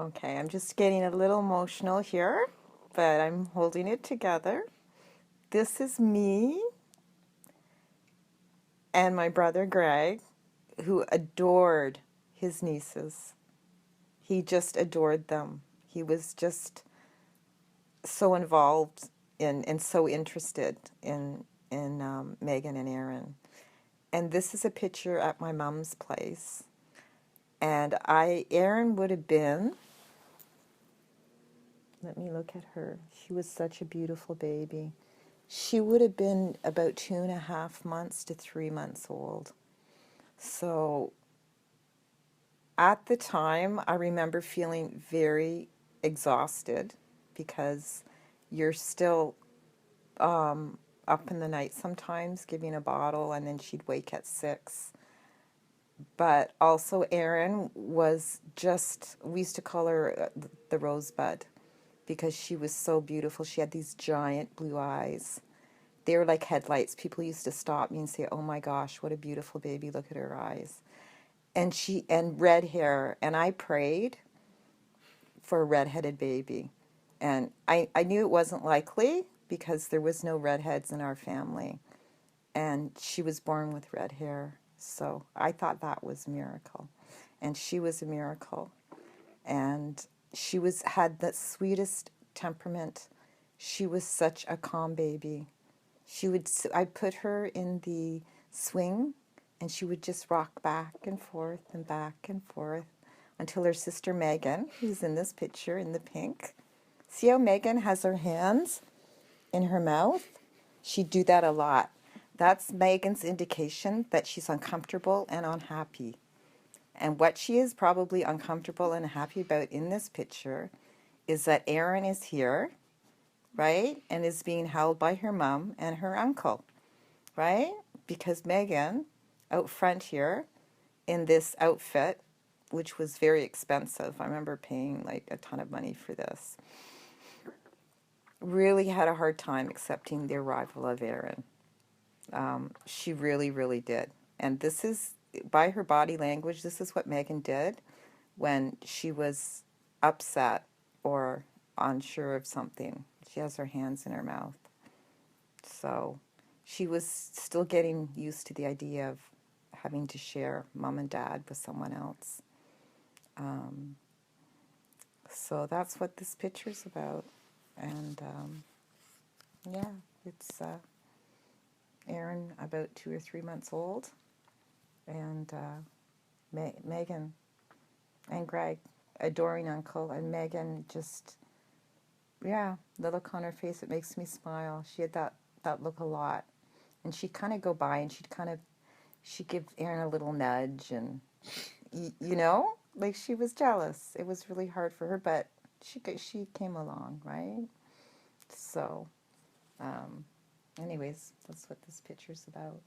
Okay, I'm just getting a little emotional here, but I'm holding it together. This is me and my brother Greg, who adored his nieces. He just adored them. He was just so involved in and so interested in Megan and Aaron. And this is a picture at my mom's place. And Aaron would have been, let me look at her. She was such a beautiful baby. She would have been about 2.5 months to 3 months old. So at the time, I remember feeling very exhausted because you're still up in the night sometimes giving a bottle, and then she'd wake at 6. But also Erin was just, we used to call her the Rosebud because she was so beautiful. She had these giant blue eyes. They were like headlights. People used to stop me and say, "Oh my gosh, what a beautiful baby. Look at her eyes." And red hair. And I prayed for a redheaded baby. And I knew it wasn't likely because there was no redheads in our family. And she was born with red hair. So I thought that was a miracle. And she was a miracle. And she had the sweetest temperament. She was such a calm baby. I put her in the swing, and she would just rock back and forth until her sister Megan, who's in this picture in the pink. See how Megan has her hands in her mouth? She'd do that a lot. That's Megan's indication that she's uncomfortable and unhappy. And what she is probably uncomfortable and happy about in this picture is that Aaron is here, right? And is being held by her mom and her uncle, right? Because Megan, out front here, in this outfit, which was very expensive, I remember paying like a ton of money for this, really had a hard time accepting the arrival of Aaron. She really, really did. And this is, by her body language, this is what Megan did when she was upset or unsure of something. She has her hands in her mouth. So she was still getting used to the idea of having to share mom and dad with someone else. So that's what this picture's about. And yeah, it's Aaron about 2 or 3 months old, and Megan and Greg, adoring uncle, and Megan just, yeah, the look on her face, it makes me smile. She had that look a lot. And she'd kind of go by and she'd give Aaron a little nudge, and, like she was jealous. It was really hard for her, but she came along, right? So, anyways, that's what this picture's about.